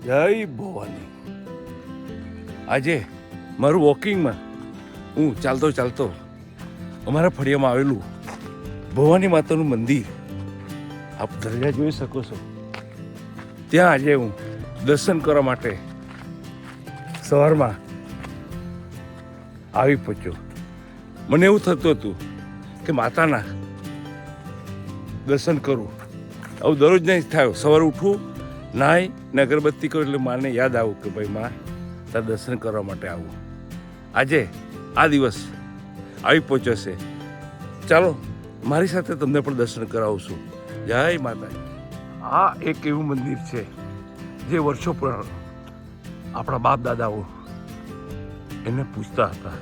જય ભવાની. આજે મારું વોકિંગમાં હું ચાલતો ચાલતો અમારા ફળિયામાં આવેલું ભવાની માતાનું મંદિર આપ દરિયા જોઈ શકો છો. ત્યાં આજે હું દર્શન કરવા માટે સવારમાં આવી પહોંચ્યો. મને એવું થતું હતું કે માતાના દર્શન કરું. આવું દરરોજ નહીં થયો. સવારે ઉઠું, નાહી ને અગરબત્તી કરું એટલે માને યાદ આવું કે ભાઈ માં તારા દર્શન કરવા માટે આવું. આજે આ દિવસ આવી પહોંચ્યો છે. ચાલો મારી સાથે તમને પણ દર્શન કરાવું છું. જય માતાજી. આ એક એવું મંદિર છે જે વર્ષો પુરાણ આપણા બાપ દાદાઓ એને પૂછતા હતા,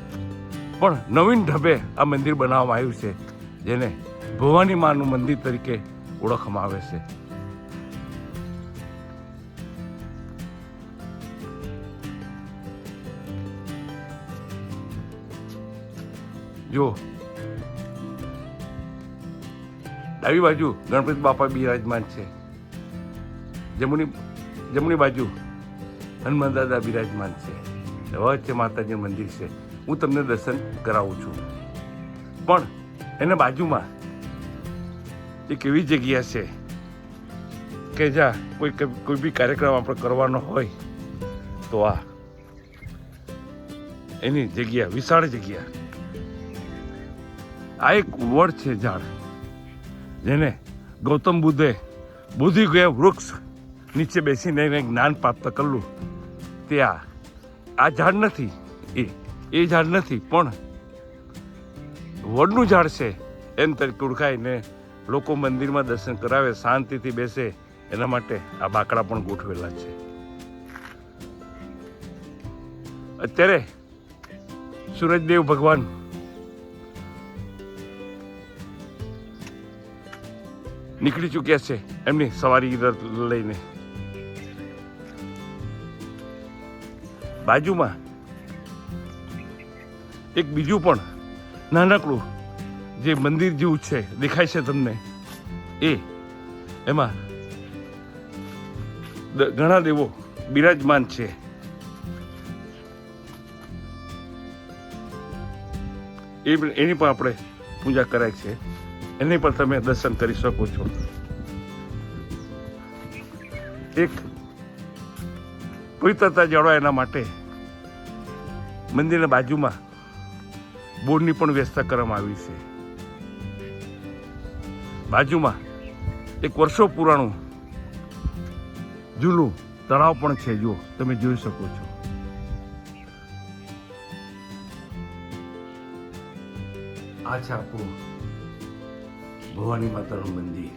પણ નવીન ઢબે આ મંદિર બનાવવામાં આવ્યું છે, જેને ભવાની માનું મંદિર તરીકે ઓળખવામાં આવે છે. જો ડાબી બાજુ ગણપતિ બાપા બિરાજમાન છે, જમણી બાજુ હનુમાન દાદા બિરાજમાન છે, વચ્ચે માતાજીનું મંદિર છે. હું તમને દર્શન કરાવું છું, પણ એના બાજુમાં એક એવી જગ્યા છે કે જ્યાં કોઈ બી કાર્યક્રમ આપણે કરવાનો હોય તો આ એની જગ્યા, વિશાળ જગ્યા. આ એક વડ છે, ઝાડ, જેને ગૌતમ બુદ્ધે બોધી ગયા વૃક્ષ નીચે બેસીને એને જ્ઞાન પ્રાપ્ત કરલું. તે આ ઝાડ નથી, એ ઝાડ નથી, પણ વડનું ઝાડ છે એમ તરીકે ઓળખાઈને લોકો મંદિરમાં દર્શન કરાવે, શાંતિથી બેસે એના માટે આ બાકડા પણ ગોઠવેલા છે. અત્યારે સૂરજદેવ ભગવાન નીકળી ચૂક્યા છે એમની સવારી લઈને. બાજુમાં એક બીજું પણ નાનકડું જે મંદિર જેવું છે દેખાય છે તમને, એમાં ઘણા દેવો બિરાજમાન છે. એની પણ આપણે પૂજા કરાય છે, એની પણ તમે દર્શન કરી શકો છો. એક પવિત્રતા જળવાય એના માટે મંદિરના બાજુમાં બોર્ડની પણ વ્યવસ્થા કરવામાં આવી છે. બાજુમાં એક વર્ષો પુરાણું જૂનું તળાવ પણ છે, જો તમે જોઈ શકો છો. આ છે આપણું ભવાની માતાનું મંદિર.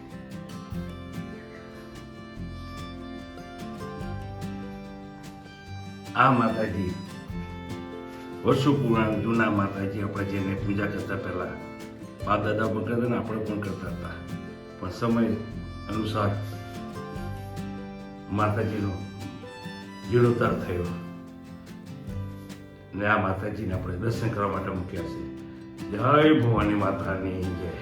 આ માતાજી વર્ષો પુરાણ જૂના માતાજી, આપણે જેને પૂજા કરતા પહેલા બાપ દાદા પણ કરતા ને આપણે પણ કરતા હતા, પણ સમય અનુસાર માતાજીનો જીર્ણોદ્ધાર થયો ને આ માતાજીને આપણે દર્શન કરવા માટે મૂક્યા છે. જય ભવાની માતાની જય.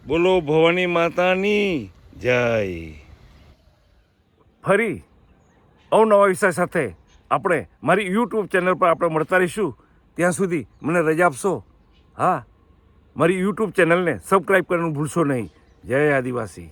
બોલો ભવાની માતાની જય. ફરી અવનવા વિષય સાથે આપણે મારી યુટ્યુબ ચેનલ પર આપણે મળતા રહીશું. ત્યાં સુધી મને રજા આપશો. હા, મારી યુટ્યુબ ચેનલને સબસ્ક્રાઈબ કરવાનું ભૂલશો નહીં. જય આદિવાસી.